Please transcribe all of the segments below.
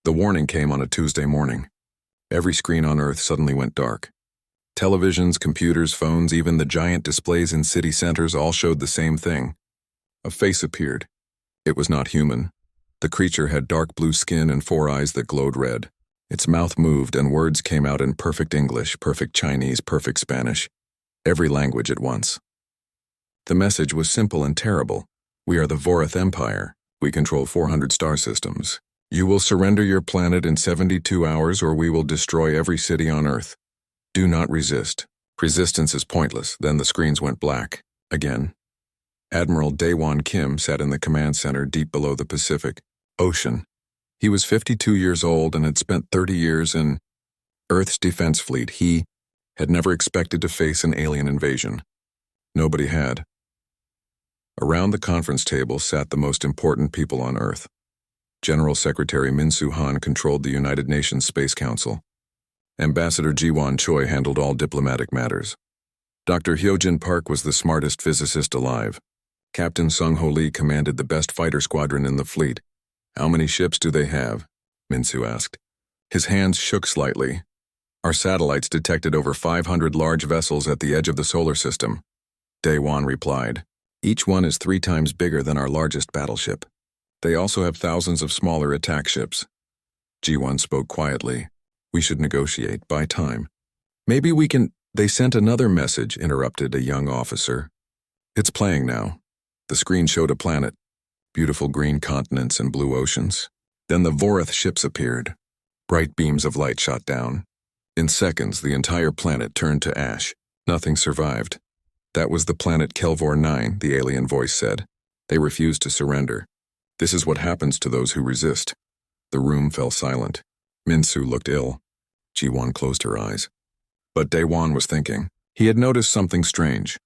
The warning came on a Tuesday morning. Every screen on Earth suddenly went dark. Televisions, computers, phones, even the giant displays in city centers all showed the same thing. A face appeared. It was not human. The creature had dark blue skin and 4 eyes that glowed red. Its mouth moved and words came out in perfect English, perfect Chinese, perfect Spanish. Every language at once. The message was simple and terrible. We are the Vorath Empire. We control 400 star systems. You will surrender your planet in 72 hours or we will destroy every city on Earth. Do not resist. Resistance is pointless. Then the screens went black. Again. Admiral Daewon Kim sat in the command center deep below the Pacific Ocean. He was 52 years old and had spent 30 years in Earth's defense fleet. He had never expected to face an alien invasion. Nobody had. Around the conference table sat the most important people on Earth. General Secretary Min-Soo Han controlled the United Nations Space Council. Ambassador Ji-Won Choi handled all diplomatic matters. Dr. Hyojin Park was the smartest physicist alive. Captain Sung-Ho Lee commanded the best fighter squadron in the fleet. How many ships do they have? Min-Soo asked. His hands shook slightly. Our satellites detected over 500 large vessels at the edge of the solar system. Daewon replied. Each one is 3 times bigger than our largest battleship. They also have thousands of smaller attack ships. Ji-Won spoke quietly. We should negotiate, buy time. Maybe we can— They sent another message, interrupted a young officer. It's playing now. The screen showed a planet. Beautiful green continents and blue oceans. Then the Vorath ships appeared. Bright beams of light shot down. In seconds, the entire planet turned to ash. Nothing survived. That was the planet Kelvor 9, the alien voice said. They refused to surrender. This is what happens to those who resist. The room fell silent. Min-Soo looked ill. Ji-Won closed her eyes. But Daewon was thinking. He had noticed something strange.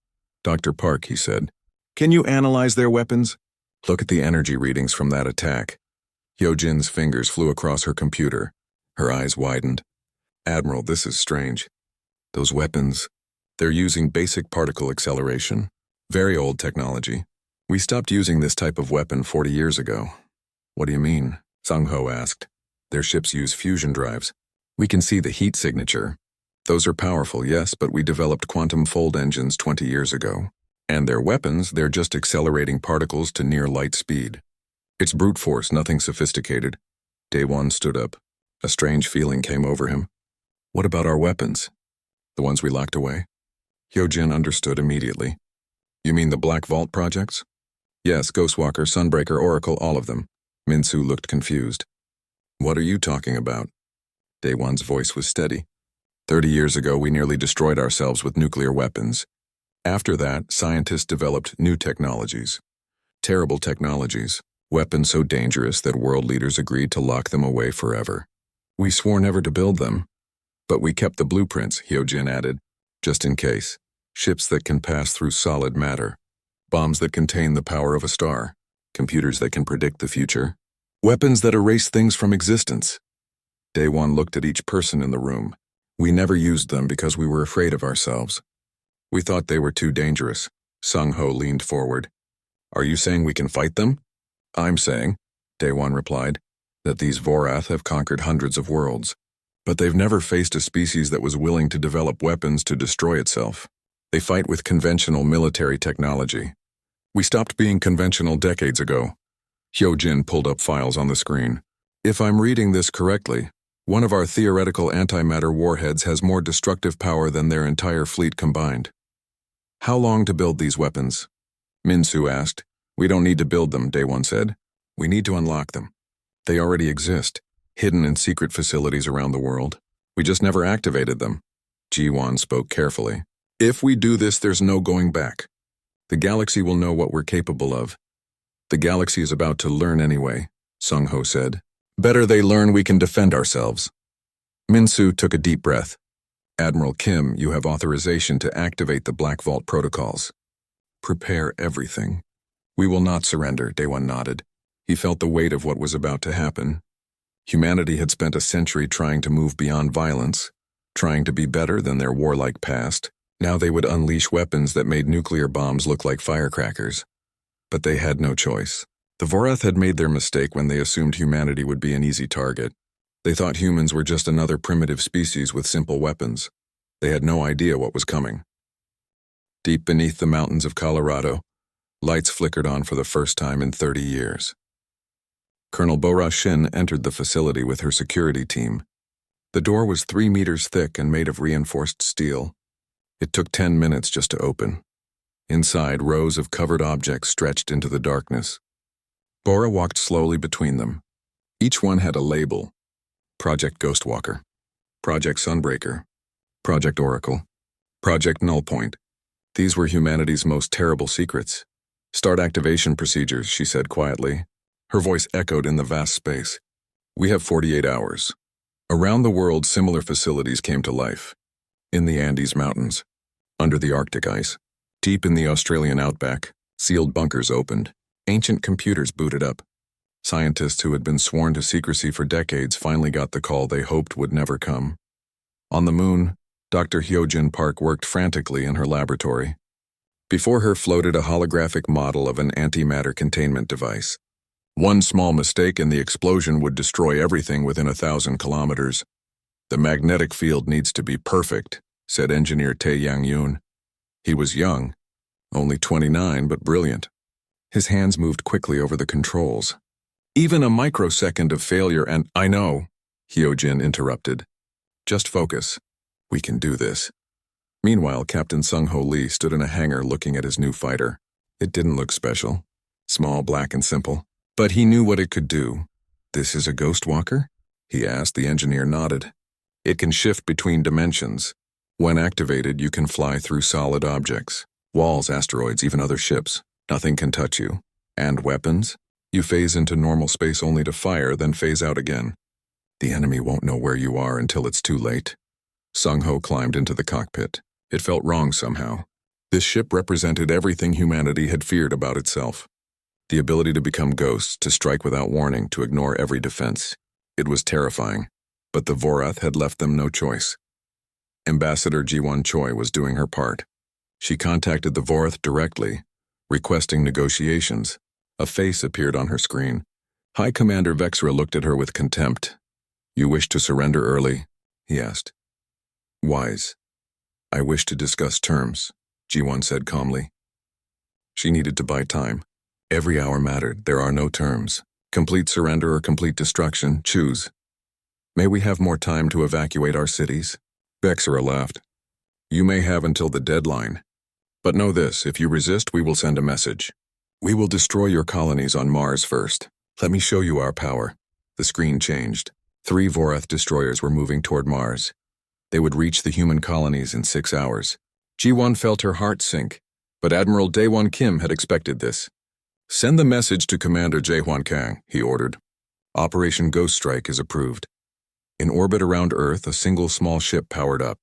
Dr. Park, he said. Can you analyze their weapons? Look at the energy readings from that attack. Hyojin's fingers flew across her computer. Her eyes widened. Admiral, this is strange. Those weapons, they're using basic particle acceleration. Very old technology. We stopped using this type of weapon 40 years ago. What do you mean? Sung-Ho asked. Their ships use fusion drives. We can see the heat signature. Those are powerful, yes, but we developed quantum fold engines 20 years ago. And their weapons, they're just accelerating particles to near light speed. It's brute force, nothing sophisticated. Daewon stood up. A strange feeling came over him. What about our weapons? The ones we locked away? Hyojin understood immediately. You mean the Black Vault projects? Yes, Ghostwalker, Sunbreaker, Oracle, all of them. Min-Soo looked confused. What are you talking about? Daewon's voice was steady. 30 years ago, we nearly destroyed ourselves with nuclear weapons. After that, scientists developed new technologies. Terrible technologies. Weapons so dangerous that world leaders agreed to lock them away forever. We swore never to build them. But we kept the blueprints, Hyojin added, just in case. Ships that can pass through solid matter. Bombs that contain the power of a star. Computers that can predict the future. Weapons that erase things from existence. Daewon looked at each person in the room. We never used them because we were afraid of ourselves. We thought they were too dangerous. Sung-Ho leaned forward. Are you saying we can fight them? I'm saying, Daewon replied, that these Vorath have conquered hundreds of worlds. But they've never faced a species that was willing to develop weapons to destroy itself. They fight with conventional military technology. We stopped being conventional decades ago. Hyojin pulled up files on the screen. If I'm reading this correctly, one of our theoretical antimatter warheads has more destructive power than their entire fleet combined. How long to build these weapons? Min-Soo asked. We don't need to build them, Daewon said. We need to unlock them. They already exist, hidden in secret facilities around the world. We just never activated them. Ji-Won spoke carefully. If we do this, there's no going back. The galaxy will know what we're capable of. The galaxy is about to learn anyway, Sung-Ho said. Better they learn we can defend ourselves. Min-Soo took a deep breath. Admiral Kim, you have authorization to activate the Black Vault protocols. Prepare everything. We will not surrender, Daewon nodded. He felt the weight of what was about to happen. Humanity had spent a century trying to move beyond violence, trying to be better than their warlike past. Now they would unleash weapons that made nuclear bombs look like firecrackers. But they had no choice. The Vorath had made their mistake when they assumed humanity would be an easy target. They thought humans were just another primitive species with simple weapons. They had no idea what was coming. Deep beneath the mountains of Colorado, lights flickered on for the first time in 30 years. Colonel Bora Shin entered the facility with her security team. The door was 3 meters thick and made of reinforced steel. It took 10 minutes just to open. Inside, rows of covered objects stretched into the darkness. Bora walked slowly between them. Each one had a label: Project Ghostwalker, Project Sunbreaker, Project Oracle, Project Nullpoint. These were humanity's most terrible secrets. "Start activation procedures," she said quietly. Her voice echoed in the vast space. "We have 48 hours. Around the world, similar facilities came to life. In the Andes Mountains, under the Arctic ice, deep in the Australian outback, sealed bunkers opened. Ancient computers booted up. Scientists who had been sworn to secrecy for decades finally got the call they hoped would never come. On the moon, Dr. Hyojin Park worked frantically in her laboratory. Before her floated a holographic model of an antimatter containment device. One small mistake and the explosion would destroy everything within 1,000 kilometers. "The magnetic field needs to be perfect," said engineer Tae Yang-yoon. He was young, only 29, but brilliant. His hands moved quickly over the controls. "Even a microsecond of failure and—" "I know," Hyojin interrupted. "Just focus. We can do this." Meanwhile, Captain Sung-Ho Lee stood in a hangar looking at his new fighter. It didn't look special. Small, black, and simple. But he knew what it could do. "This is a Ghostwalker?" he asked. The engineer nodded. "It can shift between dimensions. When activated, you can fly through solid objects. Walls, asteroids, even other ships. Nothing can touch you. And weapons? You phase into normal space only to fire, then phase out again. The enemy won't know where you are until it's too late." Sung-Ho climbed into the cockpit. It felt wrong somehow. This ship represented everything humanity had feared about itself. The ability to become ghosts, to strike without warning, to ignore every defense. It was terrifying, but the Vorath had left them no choice. Ambassador Ji-won Choi was doing her part. She contacted the Vorath directly, requesting negotiations. A face appeared on her screen. High Commander Vexra looked at her with contempt. "You wish to surrender early?" he asked. "Wise. I wish to discuss terms," Ji-won said calmly. She needed to buy time. Every hour mattered. There are no terms. Complete surrender or complete destruction, choose. "May we have more time to evacuate our cities?" Vexra laughed. "You may have until the deadline. But know this, if you resist, we will send a message. We will destroy your colonies on Mars first. Let me show you our power." The screen changed. 3 Vorath destroyers were moving toward Mars. They would reach the human colonies in 6 hours. Ji-won felt her heart sink, but Admiral Daewon Kim had expected this. "Send the message to Commander Jae-hwan Kang," he ordered. "Operation Ghost Strike is approved." In orbit around Earth, a single small ship powered up.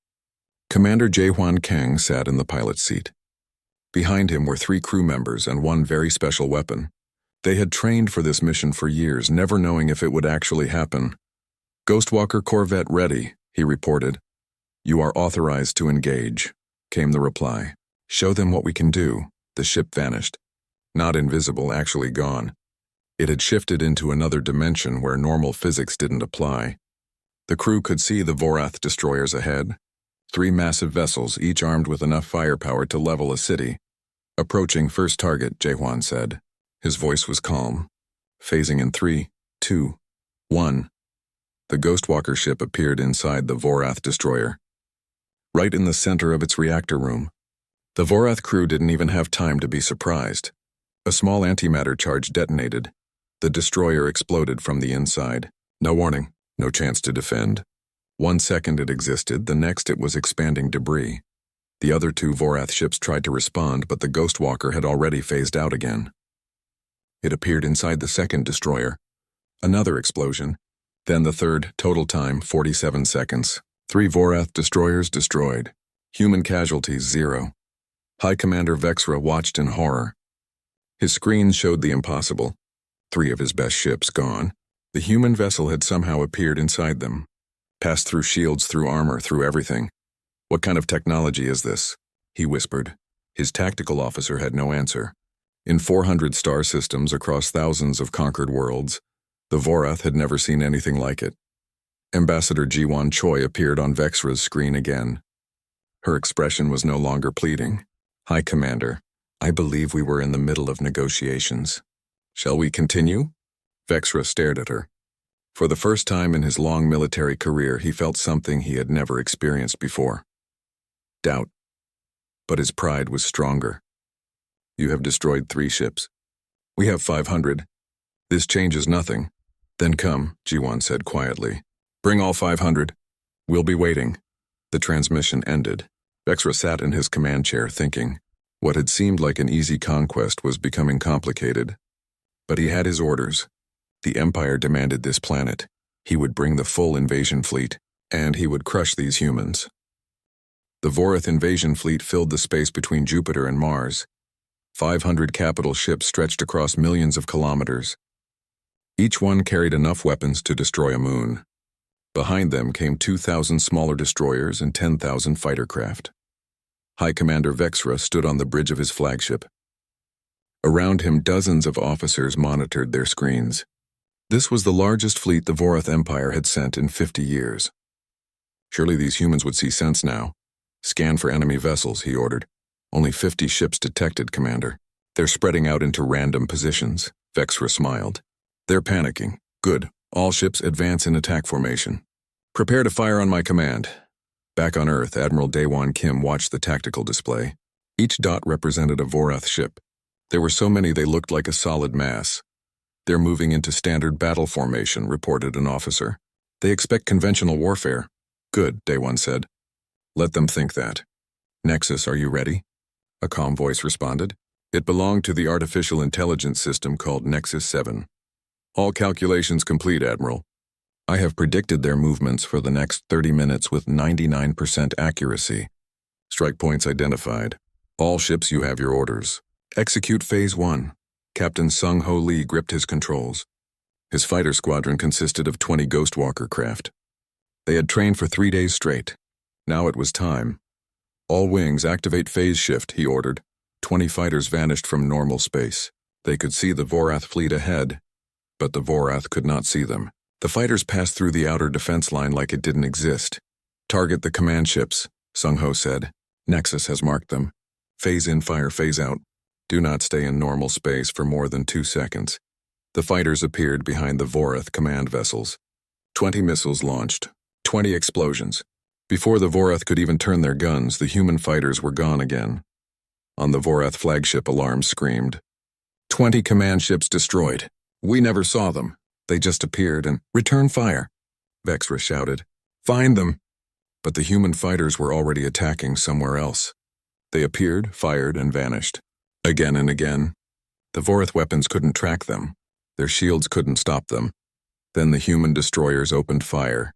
Commander Jae-hwan Kang sat in the pilot's seat. Behind him were 3 crew members and 1 very special weapon. They had trained for this mission for years, never knowing if it would actually happen. "Ghostwalker Corvette ready," he reported. "You are authorized to engage," came the reply. "Show them what we can do." The ship vanished. Not invisible, actually gone. It had shifted into another dimension where normal physics didn't apply. The crew could see the Vorath destroyers ahead. 3 massive vessels, each armed with enough firepower to level a city. "Approaching first target," Jae-hwan said. His voice was calm. "Phasing in 3, 2, 1. The Ghostwalker ship appeared inside the Vorath destroyer. Right in the center of its reactor room. The Vorath crew didn't even have time to be surprised. A small antimatter charge detonated. The destroyer exploded from the inside. No warning, no chance to defend. 1 second it existed, the next it was expanding debris. The other 2 Vorath ships tried to respond, but the Ghostwalker had already phased out again. It appeared inside the second destroyer. Another explosion. Then the third, total time 47 seconds. 3 Vorath destroyers destroyed. Human casualties 0. High Commander Vexra watched in horror. His screen showed the impossible. 3 of his best ships gone. The human vessel had somehow appeared inside them. Passed through shields, through armor, through everything. "What kind of technology is this?" he whispered. His tactical officer had no answer. In 400 star systems across thousands of conquered worlds, the Vorath had never seen anything like it. Ambassador Ji-won Choi appeared on Vexra's screen again. Her expression was no longer pleading. "High Commander, I believe we were in the middle of negotiations. Shall we continue?" Vexra stared at her. For the first time in his long military career, he felt something he had never experienced before. Doubt. But his pride was stronger. "You have destroyed 3 ships. We have 500. This changes nothing." "Then come," Ji-won said quietly. "Bring all 500. We'll be waiting." The transmission ended. Vexra sat in his command chair thinking. What had seemed like an easy conquest was becoming complicated. But he had his orders. The Empire demanded this planet. He would bring the full invasion fleet, and he would crush these humans. The Vorath invasion fleet filled the space between Jupiter and Mars. 500 capital ships stretched across millions of kilometers. Each one carried enough weapons to destroy a moon. Behind them came 2,000 smaller destroyers and 10,000 fighter craft. High Commander Vexra stood on the bridge of his flagship. Around him, dozens of officers monitored their screens. This was the largest fleet the Vorath Empire had sent in 50 years. Surely these humans would see sense now. "Scan for enemy vessels," he ordered. "Only 50 ships detected, Commander. They're spreading out into random positions." Vexra smiled. "They're panicking. Good. All ships advance in attack formation. Prepare to fire on my command." Back on Earth, Admiral Daewon Kim watched the tactical display. Each dot represented a Vorath ship. There were so many they looked like a solid mass. "They're moving into standard battle formation," reported an officer. "They expect conventional warfare." "Good," Daewon said. "Let them think that." "Nexus, are you ready?" A calm voice responded. It belonged to the artificial intelligence system called Nexus 7. "All calculations complete, Admiral. I have predicted their movements for the next 30 minutes with 99% accuracy. Strike points identified. All ships, you have your orders. Execute Phase 1. Captain Sung-Ho Lee gripped his controls. His fighter squadron consisted of 20 Ghostwalker craft. They had trained for 3 days straight. Now it was time. "All wings, activate phase shift," he ordered. 20 fighters vanished from normal space. They could see the Vorath fleet ahead, but the Vorath could not see them. The fighters passed through the outer defense line like it didn't exist. "Target the command ships," Sung-Ho said. "Nexus has marked them. Phase in, fire, phase out. Do not stay in normal space for more than 2 seconds." The fighters appeared behind the Vorath command vessels. 20 missiles launched. 20 explosions. Before the Vorath could even turn their guns, the human fighters were gone again. On the Vorath flagship, alarms screamed. 20 command ships destroyed. We never saw them. They just appeared and return fire," Vexra shouted. "Find them!" But the human fighters were already attacking somewhere else. They appeared, fired, and vanished. Again and again. The Vorath weapons couldn't track them. Their shields couldn't stop them. Then the human destroyers opened fire.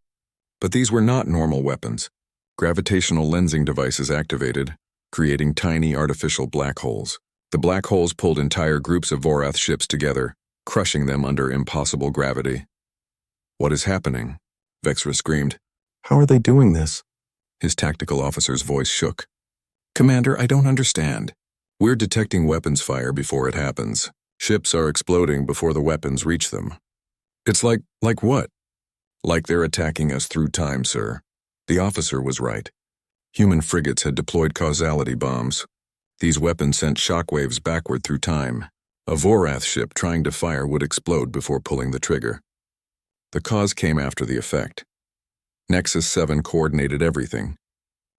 But these were not normal weapons. Gravitational lensing devices activated, creating tiny artificial black holes. The black holes pulled entire groups of Vorath ships together, crushing them under impossible gravity. "What is happening?" Vexra screamed. "How are they doing this?" His tactical officer's voice shook. "Commander, I don't understand. We're detecting weapons fire before it happens. Ships are exploding before the weapons reach them." "It's like what?" "Like they're attacking us through time, sir." The officer was right. Human frigates had deployed causality bombs. These weapons sent shockwaves backward through time. A Vorath ship trying to fire would explode before pulling the trigger. The cause came after the effect. Nexus 7 coordinated everything.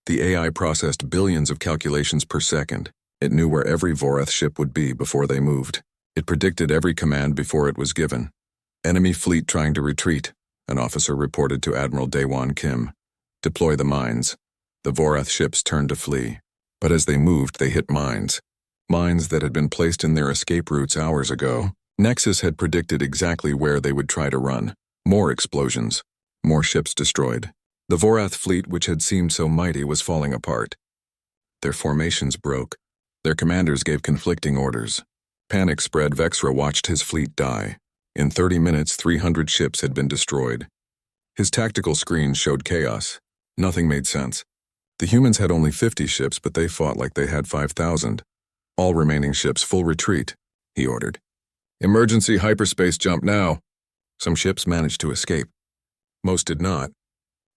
The AI processed billions of calculations per second. It knew where every Vorath ship would be before they moved. It predicted every command before it was given. "Enemy fleet trying to retreat," an officer reported to Admiral Daewon Kim. "Deploy the mines." The Vorath ships turned to flee. But as they moved, they hit mines. Mines that had been placed in their escape routes hours ago. Nexus had predicted exactly where they would try to run. More explosions. More ships destroyed. The Vorath fleet, which had seemed so mighty, was falling apart. Their formations broke. Their commanders gave conflicting orders. Panic spread. Vexra watched his fleet die. In 30 minutes, 300 ships had been destroyed. His tactical screens showed chaos. Nothing made sense. The humans had only 50 ships, but they fought like they had 5,000. "All remaining ships, full retreat," he ordered. "Emergency hyperspace jump now." Some ships managed to escape. Most did not.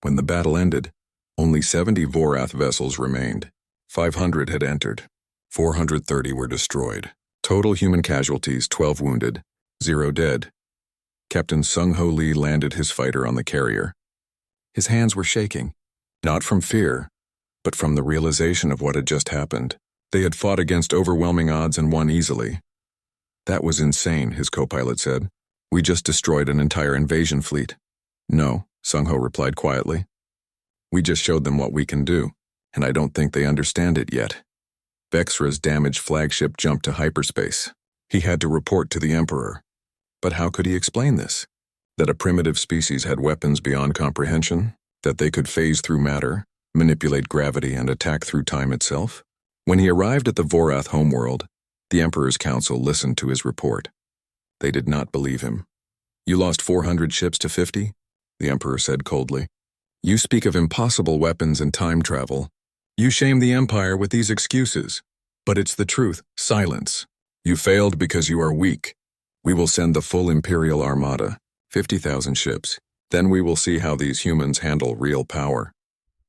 When the battle ended, only 70 Vorath vessels remained. 500 had entered. 430 were destroyed. Total human casualties, 12 wounded, 0 dead. Captain Sung-Ho Lee landed his fighter on the carrier. His hands were shaking, not from fear, but from the realization of what had just happened. They had fought against overwhelming odds and won easily. That was insane, his co-pilot said. We just destroyed an entire invasion fleet. No, Sung-Ho replied quietly. We just showed them what we can do, and I don't think they understand it yet. Vexra's damaged flagship jumped to hyperspace. He had to report to the Emperor. But how could he explain this? That a primitive species had weapons beyond comprehension? That they could phase through matter, manipulate gravity, and attack through time itself? When he arrived at the Vorath homeworld, the Emperor's council listened to his report. They did not believe him. You lost 400 ships to 50? The Emperor said coldly. You speak of impossible weapons and time travel. You shame the Empire with these excuses. But it's the truth. Silence. You failed because you are weak. We will send the full Imperial Armada, 50,000 ships. Then we will see how these humans handle real power.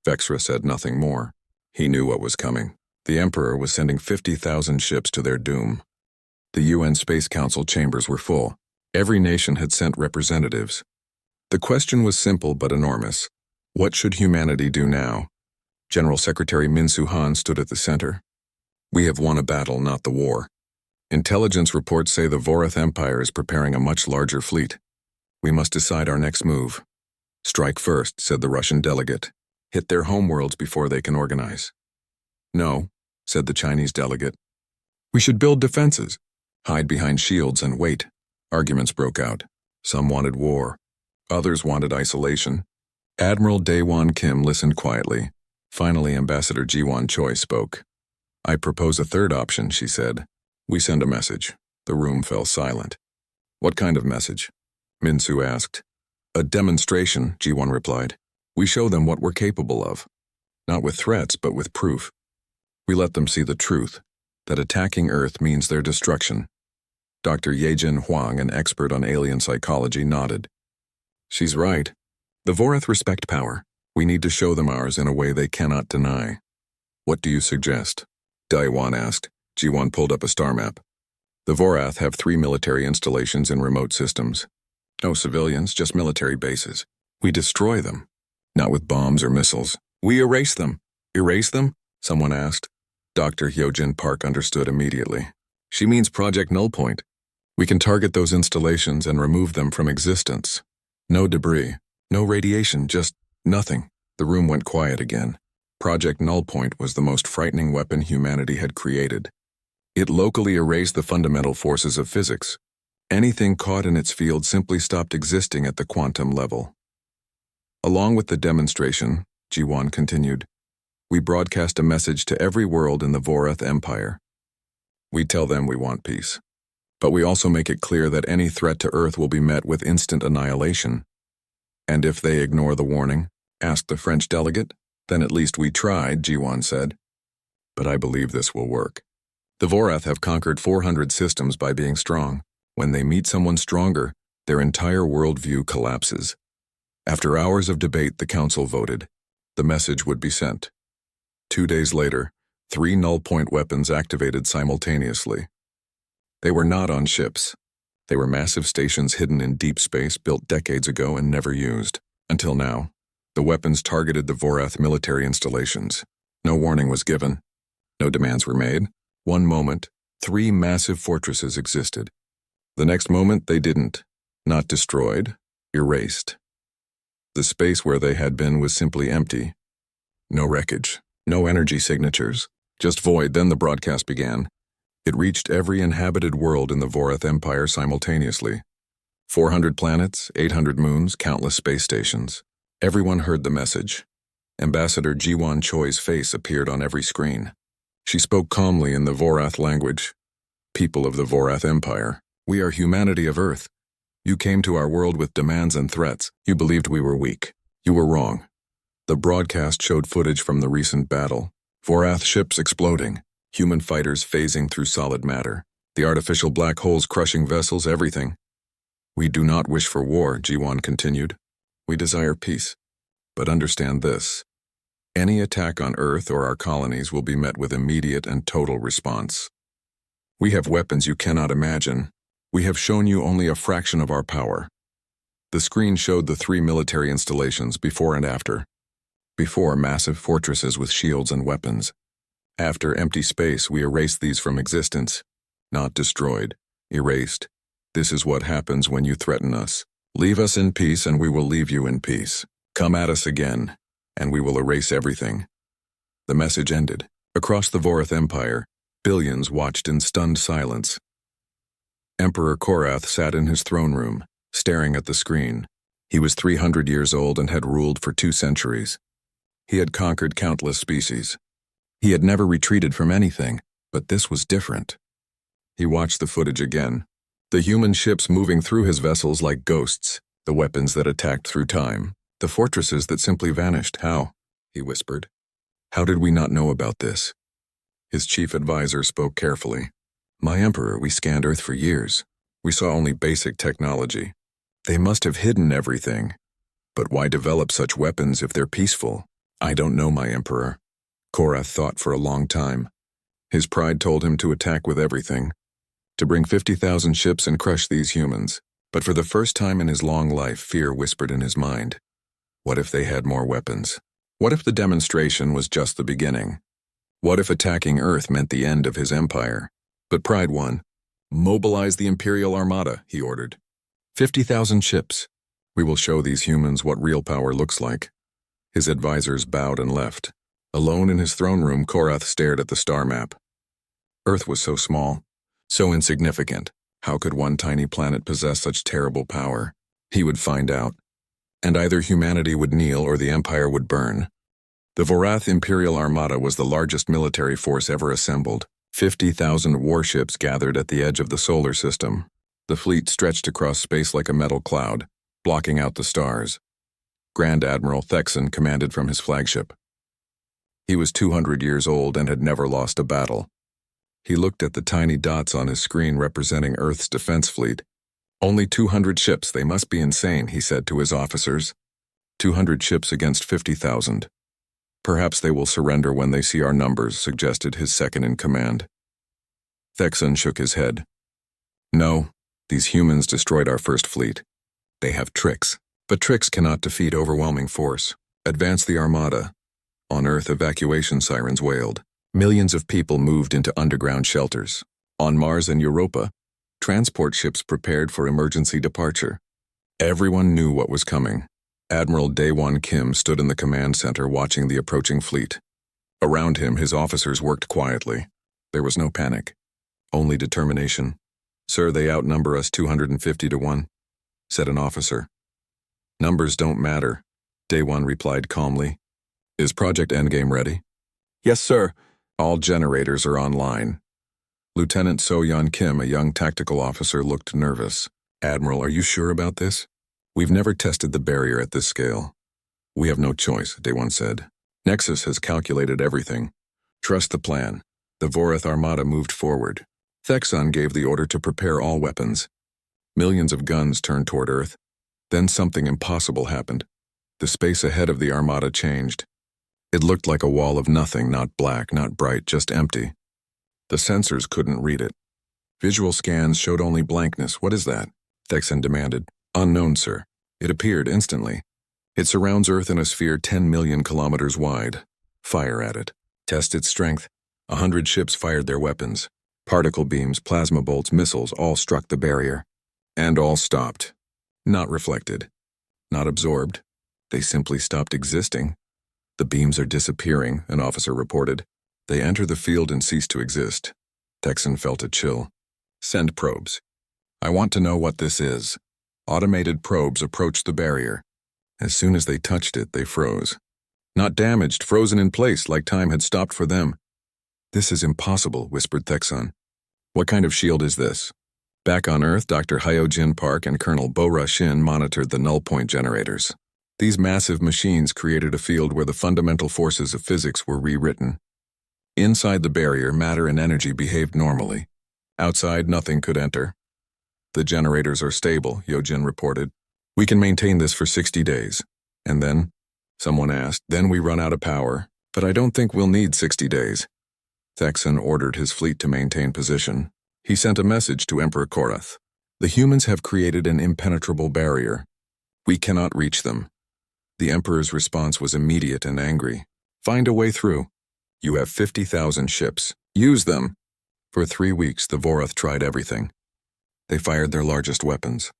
Vexra said nothing more. He knew what was coming. The Emperor was sending 50,000 ships to their doom. The UN Space Council chambers were full. Every nation had sent representatives. The question was simple but enormous. What should humanity do now? General Secretary Min Soo-han stood at the center. We have won a battle, not the war. Intelligence reports say the Vorath Empire is preparing a much larger fleet. We must decide our next move. Strike first, said the Russian delegate. Hit their homeworlds before they can organize. No, said the Chinese delegate. We should build defenses, hide behind shields and wait. Arguments broke out. Some wanted war. Others wanted isolation. Admiral Daewon Kim listened quietly. Finally, Ambassador Ji-won Choi spoke. I propose a third option, she said. We send a message. The room fell silent. What kind of message? Min-soo asked. A demonstration, Ji-won replied. We show them what we're capable of. Not with threats, but with proof. We let them see the truth, that attacking Earth means their destruction. Dr. Yejin Huang, an expert on alien psychology, nodded. She's right. The Vorath respect power. We need to show them ours in a way they cannot deny. What do you suggest? Daewon asked. Ji-won pulled up a star map. The Vorath have 3 military installations in remote systems. No civilians, just military bases. We destroy them. Not with bombs or missiles. We erase them. Erase them? Someone asked. Dr. Hyojin Park understood immediately. She means Project Nullpoint. We can target those installations and remove them from existence. No debris, no radiation, just nothing. The room went quiet again. Project Nullpoint was the most frightening weapon humanity had created. It locally erased the fundamental forces of physics. Anything caught in its field simply stopped existing at the quantum level. Along with the demonstration, Ji-won continued, we broadcast a message to every world in the Vorath Empire. We tell them we want peace. But we also make it clear that any threat to Earth will be met with instant annihilation. And if they ignore the warning, asked the French delegate, then at least we tried, Ji-won said. But I believe this will work. The Vorath have conquered 400 systems by being strong. When they meet someone stronger, their entire worldview collapses. After hours of debate, the council voted. The message would be sent. 2 days later, 3 null-point weapons activated simultaneously. They were not on ships. They were massive stations hidden in deep space built decades ago and never used. Until now, the weapons targeted the Vorath military installations. No warning was given. No demands were made. One moment, 3 massive fortresses existed. The next moment, they didn't. Not destroyed, erased. The space where they had been was simply empty. No wreckage, no energy signatures, just void. Then the broadcast began. It reached every inhabited world in the Vorath Empire simultaneously. 400 planets, 800 moons, countless space stations. Everyone heard the message. Ambassador Ji-won Choi's face appeared on every screen. She spoke calmly in the Vorath language. People of the Vorath Empire, we are humanity of Earth. You came to our world with demands and threats. You believed we were weak. You were wrong. The broadcast showed footage from the recent battle. Vorath ships exploding. Human fighters phasing through solid matter. The artificial black holes crushing vessels, everything. We do not wish for war, Ji-won continued. We desire peace. But understand this. Any attack on Earth or our colonies will be met with immediate and total response. We have weapons you cannot imagine. We have shown you only a fraction of our power. The screen showed the 3 military installations before and after. Before, massive fortresses with shields and weapons. After, empty space. We erased these from existence. Not destroyed. Erased. This is what happens when you threaten us. Leave us in peace and we will leave you in peace. Come at us again, and we will erase everything. The message ended. Across the Vorath Empire, billions watched in stunned silence. Emperor Korath sat in his throne room, staring at the screen. He was 300 years old and had ruled for 2 centuries. He had conquered countless species. He had never retreated from anything, but this was different. He watched the footage again. The human ships moving through his vessels like ghosts, the weapons that attacked through time, the fortresses that simply vanished. How? He whispered. How did we not know about this? His chief advisor spoke carefully. My emperor, we scanned Earth for years. We saw only basic technology. They must have hidden everything. But why develop such weapons if they're peaceful? I don't know, my emperor. Korath thought for a long time. His pride told him to attack with everything, to bring 50,000 ships and crush these humans. But for the first time in his long life, fear whispered in his mind. What if they had more weapons? What if the demonstration was just the beginning? What if attacking Earth meant the end of his empire? But pride won. Mobilize the Imperial Armada, he ordered. 50,000 ships. We will show these humans what real power looks like. His advisors bowed and left. Alone in his throne room, Korath stared at the star map. Earth was so small, so insignificant. How could one tiny planet possess such terrible power? He would find out. And either humanity would kneel or the empire would burn. The Vorath Imperial Armada was the largest military force ever assembled. 50,000 warships gathered at the edge of the solar system. The fleet stretched across space like a metal cloud, blocking out the stars. Grand Admiral Thexan commanded from his flagship. He was 200 years old and had never lost a battle. He looked at the tiny dots on his screen representing Earth's defense fleet. Only 200 ships, they must be insane, he said to his officers. 200 ships against 50,000. Perhaps they will surrender when they see our numbers, suggested his second-in-command. Thexan shook his head. No, these humans destroyed our first fleet. They have tricks, but tricks cannot defeat overwhelming force. Advance the Armada. On Earth, evacuation sirens wailed. Millions of people moved into underground shelters. On Mars and Europa, transport ships prepared for emergency departure. Everyone knew what was coming. Admiral Daewon Kim stood in the command center watching the approaching fleet. Around him, his officers worked quietly. There was no panic, only determination. Sir, they outnumber us 250 to 1, said an officer. Numbers don't matter, Daewon replied calmly. Is Project Endgame ready? Yes, sir. All generators are online. Lieutenant So-Yeon Kim, a young tactical officer, looked nervous. Admiral, are you sure about this? We've never tested the barrier at this scale. We have no choice, Daewon said. Nexus has calculated everything. Trust the plan. The Vorath Armada moved forward. Thexan gave the order to prepare all weapons. Millions of guns turned toward Earth. Then something impossible happened. The space ahead of the Armada changed. It looked like a wall of nothing, not black, not bright, just empty. The sensors couldn't read it. Visual scans showed only blankness. What is that? Thexan demanded. Unknown, sir. It appeared instantly. It surrounds Earth in a sphere 10 million kilometers wide. Fire at it. Test its strength. 100 ships fired their weapons. Particle beams, plasma bolts, missiles all struck the barrier. And all stopped. Not reflected. Not absorbed. They simply stopped existing. The beams are disappearing, an officer reported. They enter the field and cease to exist. Thexan felt a chill. Send probes. I want to know what this is. Automated probes approached the barrier. As soon as they touched it, they froze. Not damaged, frozen in place, like time had stopped for them. This is impossible, whispered Thexan. What kind of shield is this? Back on Earth, Dr. Hyojin Park and Colonel Bo-Ra Shin monitored the null point generators. These massive machines created a field where the fundamental forces of physics were rewritten. Inside the barrier, matter and energy behaved normally. Outside, nothing could enter. The generators are stable, Hyojin reported. We can maintain this for 60 days. And then? Someone asked. Then we run out of power. But I don't think we'll need 60 days. Thexan ordered his fleet to maintain position. He sent a message to Emperor Korath. The humans have created an impenetrable barrier. We cannot reach them. The Emperor's response was immediate and angry. Find a way through. You have 50,000 ships. Use them. For 3 weeks, the Vorath tried everything. They fired their largest weapons.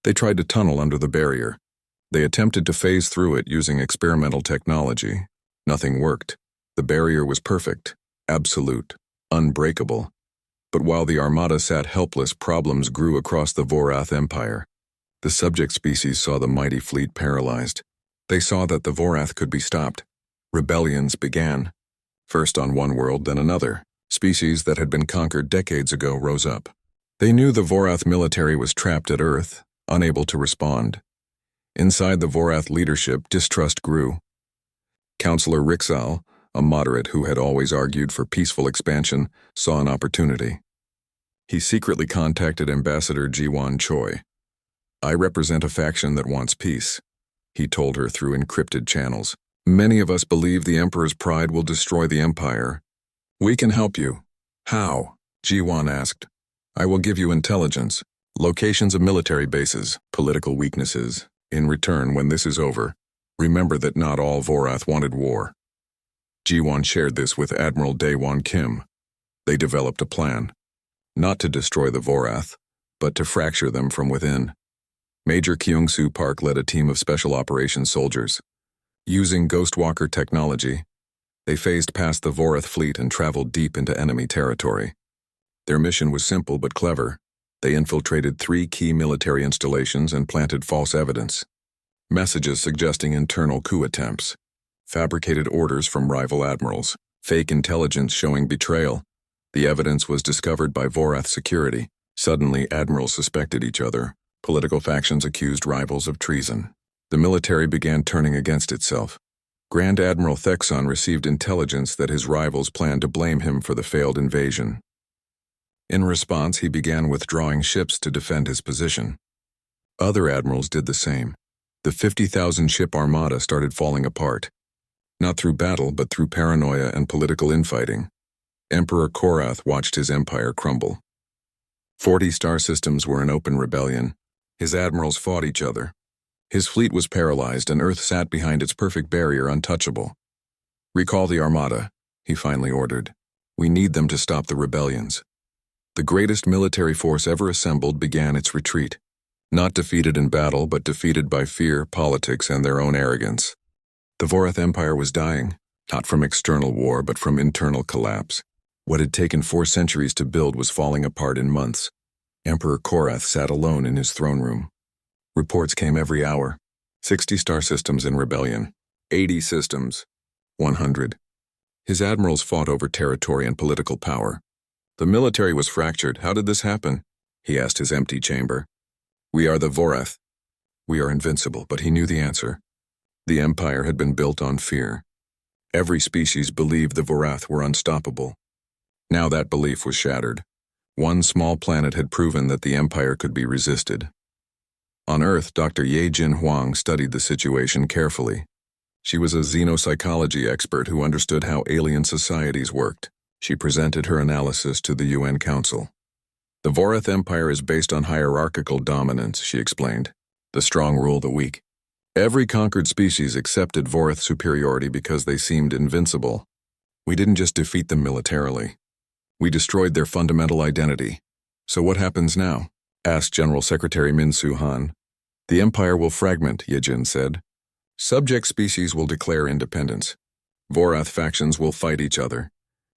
They tried to tunnel under the barrier. They attempted to phase through it using experimental technology. Nothing worked. The barrier was perfect, absolute, unbreakable. But while the Armada sat helpless, problems grew across the Vorath Empire. The subject species saw the mighty fleet paralyzed. They saw that the Vorath could be stopped. Rebellions began. First on one world, then another. Species that had been conquered decades ago rose up. They knew the Vorath military was trapped at Earth, unable to respond. Inside the Vorath leadership, distrust grew. Councillor Rixal, a moderate who had always argued for peaceful expansion, saw an opportunity. He secretly contacted Ambassador Jiwan Choi. I represent a faction that wants peace, he told her through encrypted channels. Many of us believe the Emperor's pride will destroy the Empire. We can help you. How? Jiwan asked. I will give you intelligence, locations of military bases, political weaknesses. In return, when this is over, remember that not all Vorath wanted war. Jiwan shared this with Admiral Daewon Kim. They developed a plan. Not to destroy the Vorath, but to fracture them from within. Major Kyung-Soo Park led a team of special operations soldiers. Using Ghostwalker technology, they phased past the Vorath fleet and traveled deep into enemy territory. Their mission was simple but clever. They infiltrated 3 key military installations and planted false evidence. Messages suggesting internal coup attempts. Fabricated orders from rival admirals. Fake intelligence showing betrayal. The evidence was discovered by Vorath security. Suddenly, admirals suspected each other. Political factions accused rivals of treason. The military began turning against itself. Grand Admiral Thexan received intelligence that his rivals planned to blame him for the failed invasion. In response, he began withdrawing ships to defend his position. Other admirals did the same. The 50,000-ship armada started falling apart. Not through battle, but through paranoia and political infighting. Emperor Korath watched his empire crumble. 40 star systems were in open rebellion. His admirals fought each other. His fleet was paralyzed and Earth sat behind its perfect barrier untouchable. Recall the armada, he finally ordered. We need them to stop the rebellions. The greatest military force ever assembled began its retreat. Not defeated in battle, but defeated by fear, politics, and their own arrogance. The Vorath Empire was dying, not from external war, but from internal collapse. What had taken 4 centuries to build was falling apart in months. Emperor Korath sat alone in his throne room. Reports came every hour. 60 star systems in rebellion. 80 systems. 100. His admirals fought over territory and political power. The military was fractured. How did this happen? He asked his empty chamber. We are the Vorath. We are invincible, but he knew the answer. The empire had been built on fear. Every species believed the Vorath were unstoppable. Now that belief was shattered. One small planet had proven that the empire could be resisted. On Earth, Dr. Ye Jin Huang studied the situation carefully. She was a xenopsychology expert who understood how alien societies worked. She presented her analysis to the UN Council. The Vorath Empire is based on hierarchical dominance, she explained. The strong rule the weak. Every conquered species accepted Vorath superiority because they seemed invincible. We didn't just defeat them militarily. We destroyed their fundamental identity. So what happens now? Asked General Secretary Min Soo-han. The empire will fragment, Yejin said. Subject species will declare independence. Vorath factions will fight each other.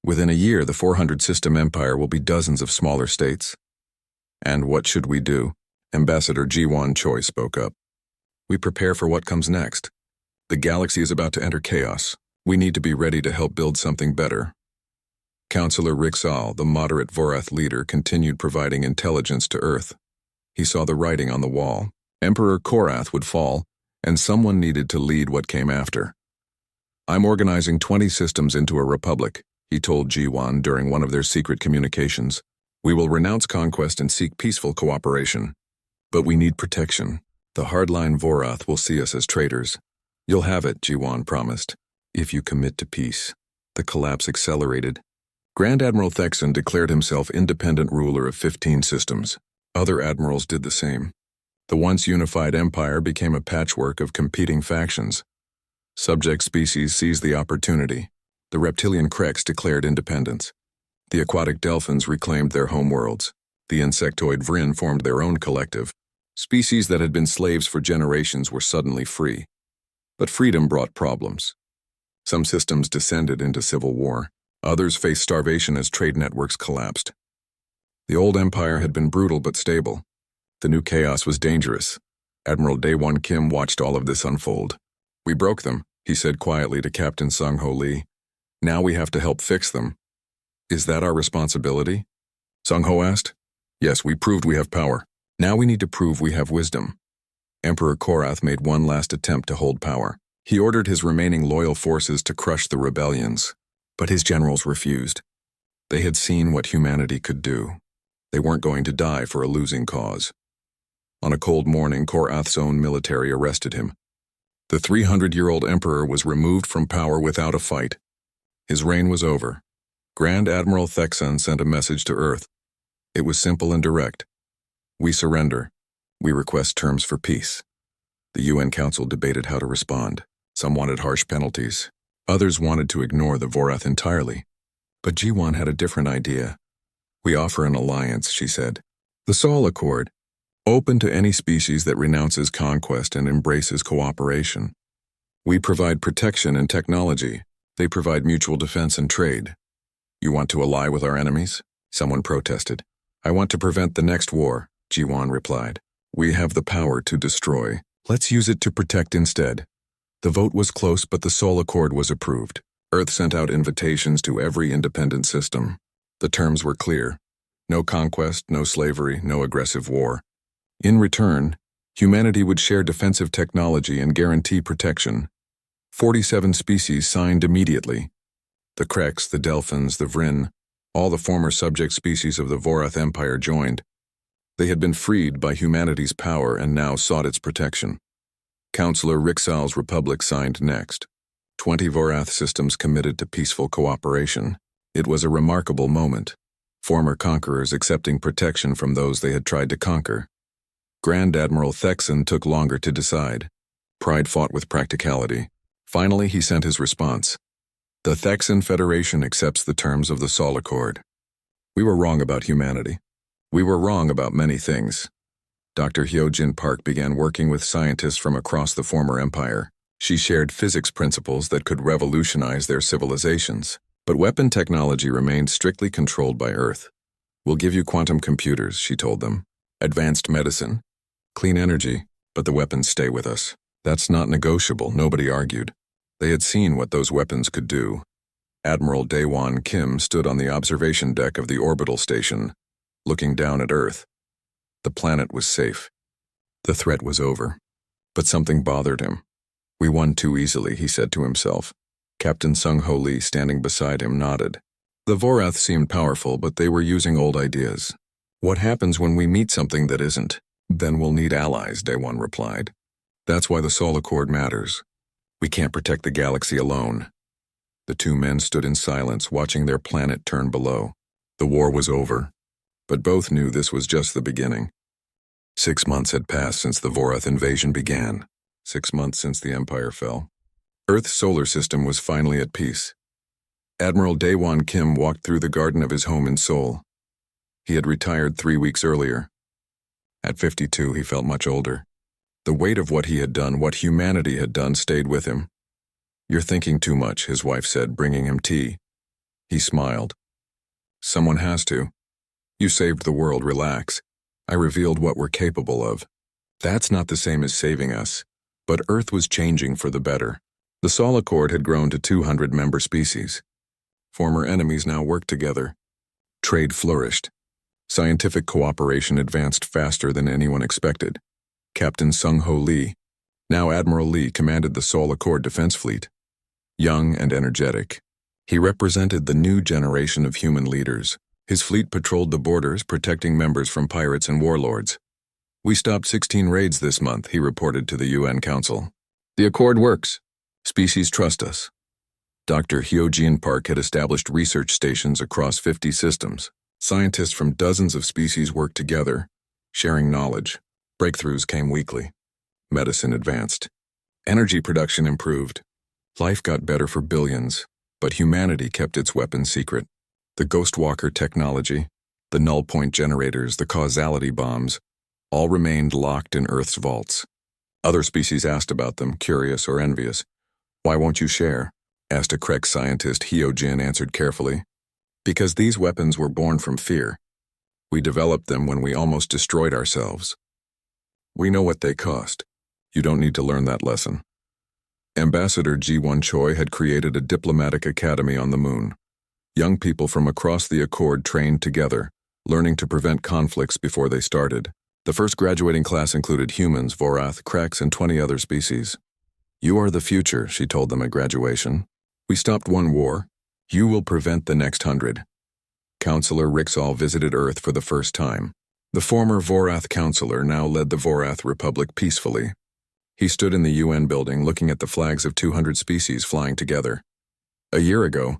Within a year, the 400-system empire will be dozens of smaller states. And what should we do? Ambassador Jiwan Choi spoke up. We prepare for what comes next. The galaxy is about to enter chaos. We need to be ready to help build something better. Councillor Rixal, the moderate Vorath leader, continued providing intelligence to Earth. He saw the writing on the wall. Emperor Korath would fall, and someone needed to lead what came after. I'm organizing 20 systems into a republic, he told Jiwan during one of their secret communications. We will renounce conquest and seek peaceful cooperation. But we need protection. The hardline Vorath will see us as traitors. You'll have it, Jiwan promised, if you commit to peace. The collapse accelerated. Grand Admiral Thexan declared himself independent ruler of 15 systems. Other admirals did the same. The once unified empire became a patchwork of competing factions. Subject species seized the opportunity. The reptilian Krex declared independence. The aquatic Delphins reclaimed their homeworlds. The insectoid Vryn formed their own collective. Species that had been slaves for generations were suddenly free. But freedom brought problems. Some systems descended into civil war. Others faced starvation as trade networks collapsed. The old empire had been brutal but stable. The new chaos was dangerous. Admiral Daewon Kim watched all of this unfold. "We broke them," he said quietly to Captain Sung-Ho Lee. "Now we have to help fix them." "Is that our responsibility?" Sung-Ho asked. "Yes, we proved we have power. Now we need to prove we have wisdom." Emperor Korath made one last attempt to hold power. He ordered his remaining loyal forces to crush the rebellions. But his generals refused. They had seen what humanity could do. They weren't going to die for a losing cause. On a cold morning, Korath's own military arrested him. The 300-year-old emperor was removed from power without a fight. His reign was over. Grand Admiral Thexan sent a message to Earth. It was simple and direct. "We surrender. We request terms for peace." The UN Council debated how to respond. Some wanted harsh penalties. Others wanted to ignore the Vorath entirely. But Jiwan had a different idea. "We offer an alliance," she said. "The Sol Accord, open to any species that renounces conquest and embraces cooperation. We provide protection and technology. They provide mutual defense and trade." "You want to ally with our enemies?" Someone protested. "I want to prevent the next war," Jiwan replied. "We have the power to destroy. Let's use it to protect instead." The vote was close, but the Sol Accord was approved. Earth sent out invitations to every independent system. The terms were clear. No conquest, no slavery, no aggressive war. In return, humanity would share defensive technology and guarantee protection. 47 species signed immediately. The Krex, the Delphins, the Vryn, all the former subject species of the Vorath Empire joined. They had been freed by humanity's power and now sought its protection. Councillor Rixal's Republic signed next. 20 Vorath systems committed to peaceful cooperation. It was a remarkable moment. Former conquerors accepting protection from those they had tried to conquer. Grand Admiral Thexan took longer to decide. Pride fought with practicality. Finally, he sent his response. "The Thexan Federation accepts the terms of the Sol Accord." We were wrong about humanity. We were wrong about many things. Dr. Hyojin Park began working with scientists from across the former empire. She shared physics principles that could revolutionize their civilizations. But weapon technology remained strictly controlled by Earth. "We'll give you quantum computers," she told them. "Advanced medicine. Clean energy, but the weapons stay with us." That's not negotiable, nobody argued. They had seen what those weapons could do. Admiral Daewon Kim stood on the observation deck of the orbital station, looking down at Earth. The planet was safe. The threat was over. But something bothered him. "We won too easily," he said to himself. Captain Sung-Ho Lee, standing beside him, nodded. The Vorath seemed powerful, but they were using old ideas. "What happens when we meet something that isn't?" "Then we'll need allies," Daewon replied. "That's why the Sol Accord matters. We can't protect the galaxy alone." The two men stood in silence, watching their planet turn below. The war was over, but both knew this was just the beginning. 6 months had passed since the Vorath invasion began. 6 months since the Empire fell. Earth's solar system was finally at peace. Admiral Daewon Kim walked through the garden of his home in Seoul. He had retired 3 weeks earlier. At 52, he felt much older. The weight of what he had done, what humanity had done, stayed with him. "You're thinking too much," his wife said, bringing him tea. He smiled. "Someone has to. You saved the world, relax. I revealed what we're capable of. That's not the same as saving us." But Earth was changing for the better. The Sol Accord had grown to 200 member species. Former enemies now worked together. Trade flourished. Scientific cooperation advanced faster than anyone expected. Captain Sung-Ho Lee, now Admiral Lee, commanded the Sol Accord Defense Fleet. Young and energetic, he represented the new generation of human leaders. His fleet patrolled the borders, protecting members from pirates and warlords. We stopped 16 raids this month, he reported to the UN Council. The Accord works. Species trust us. Dr. Hyojin Park had established research stations across 50 systems. Scientists from dozens of species worked together, sharing knowledge. Breakthroughs came weekly. Medicine advanced. Energy production improved. Life got better for billions, but humanity kept its weapons secret. The Ghostwalker technology, the null point generators, the causality bombs, all remained locked in Earth's vaults. Other species asked about them, curious or envious. Why won't you share? Asked a Krek scientist. Hyojin answered carefully. Because these weapons were born from fear. We developed them when we almost destroyed ourselves. We know what they cost. You don't need to learn that lesson. Ambassador Ji-won Choi had created a diplomatic academy on the moon. Young people from across the Accord trained together, learning to prevent conflicts before they started. The first graduating class included humans, Vorath, Kreks, and 20 other species. You are the future, she told them at graduation. We stopped one war. You will prevent the next 100. Counselor Rixall visited Earth for the first time. The former Vorath counselor now led the Vorath Republic peacefully. He stood in the UN building looking at the flags of 200 species flying together. A year ago,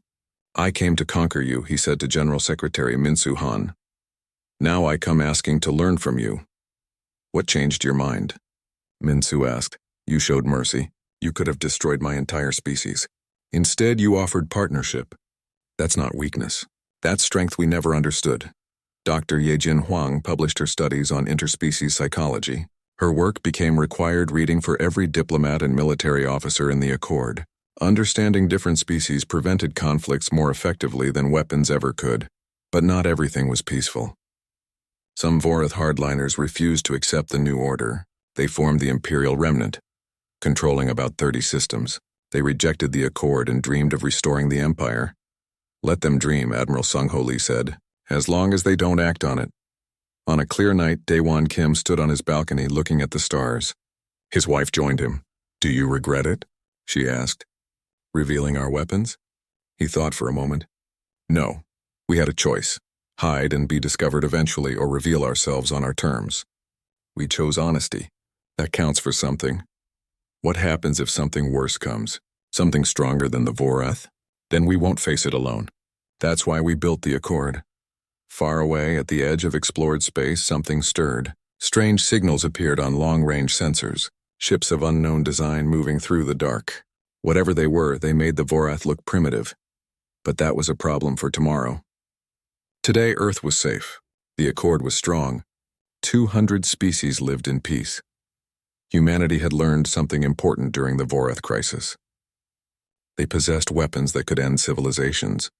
I came to conquer you, he said to General Secretary Min-Soo Han. Now I come asking to learn from you. What changed your mind? Min-Soo asked. You showed mercy. You could have destroyed my entire species. Instead, you offered partnership. That's not weakness. That's strength we never understood. Dr. Yejin Huang published her studies on interspecies psychology. Her work became required reading for every diplomat and military officer in the Accord. Understanding different species prevented conflicts more effectively than weapons ever could, but not everything was peaceful. Some Vorath hardliners refused to accept the new order. They formed the Imperial Remnant, controlling about 30 systems. They rejected the Accord and dreamed of restoring the Empire. Let them dream, Admiral Sung-Ho Lee said, as long as they don't act on it. On a clear night, Daewon Kim stood on his balcony looking at the stars. His wife joined him. Do you regret it? She asked. Revealing our weapons? He thought for a moment. No. We had a choice. Hide and be discovered eventually or reveal ourselves on our terms. We chose honesty. That counts for something. What happens if something worse comes? Something stronger than the Vorath? Then we won't face it alone. That's why we built the Accord. Far away at the edge of explored space, something stirred. Strange signals appeared on long-range sensors, ships of unknown design moving through the dark. Whatever they were, they made the Vorath look primitive. But that was a problem for tomorrow. Today, Earth was safe. The Accord was strong. 200 species lived in peace. Humanity had learned something important during the Vorath crisis. They possessed weapons that could end civilizations.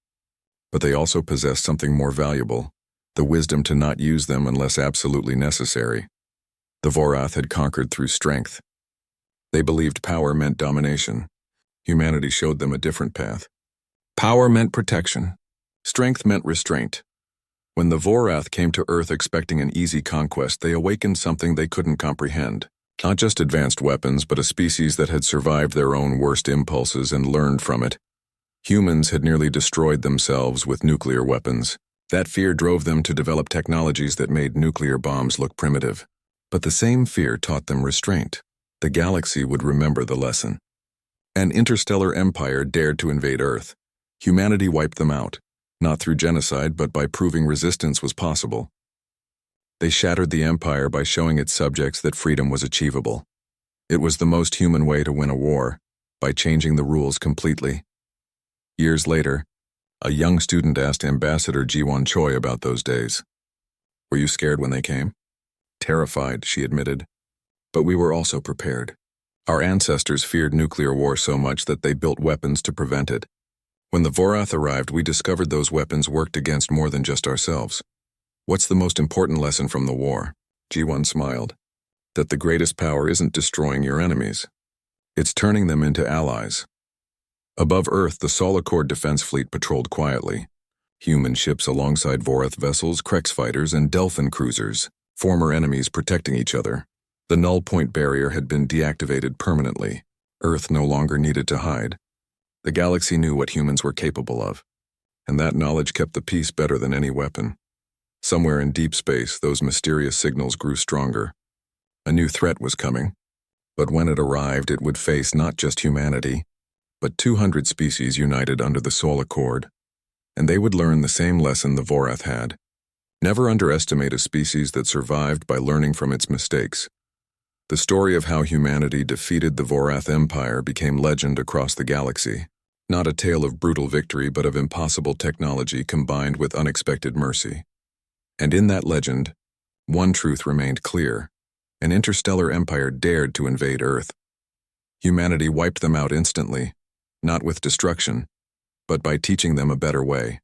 But they also possessed something more valuable, the wisdom to not use them unless absolutely necessary. The Vorath had conquered through strength. They believed power meant domination. Humanity showed them a different path. Power meant protection. Strength meant restraint. When the Vorath came to Earth expecting an easy conquest, they awakened something they couldn't comprehend. Not just advanced weapons, but a species that had survived their own worst impulses and learned from it. Humans had nearly destroyed themselves with nuclear weapons. That fear drove them to develop technologies that made nuclear bombs look primitive. But the same fear taught them restraint. The galaxy would remember the lesson. An interstellar empire dared to invade Earth. Humanity wiped them out, not through genocide, but by proving resistance was possible. They shattered the empire by showing its subjects that freedom was achievable. It was the most human way to win a war, by changing the rules completely. Years later, a young student asked Ambassador Ji-won Choi about those days. Were you scared when they came? Terrified, she admitted. But we were also prepared. Our ancestors feared nuclear war so much that they built weapons to prevent it. When the Vorath arrived, we discovered those weapons worked against more than just ourselves. What's the most important lesson from the war? Ji-won smiled. That the greatest power isn't destroying your enemies. It's turning them into allies. Above Earth, the Sol Accord defense fleet patrolled quietly. Human ships alongside Vorath vessels, Kreks fighters, and Delphin cruisers, former enemies protecting each other. The null point barrier had been deactivated permanently. Earth no longer needed to hide. The galaxy knew what humans were capable of, and that knowledge kept the peace better than any weapon. Somewhere in deep space, those mysterious signals grew stronger. A new threat was coming, but when it arrived, it would face not just humanity, but 200 species united under the Soul Accord, and they would learn the same lesson the Vorath had. Never underestimate a species that survived by learning from its mistakes. The story of how humanity defeated the Vorath Empire became legend across the galaxy, not a tale of brutal victory but of impossible technology combined with unexpected mercy. And in that legend, one truth remained clear. An interstellar empire dared to invade Earth. Humanity wiped them out instantly, not with destruction, but by teaching them a better way.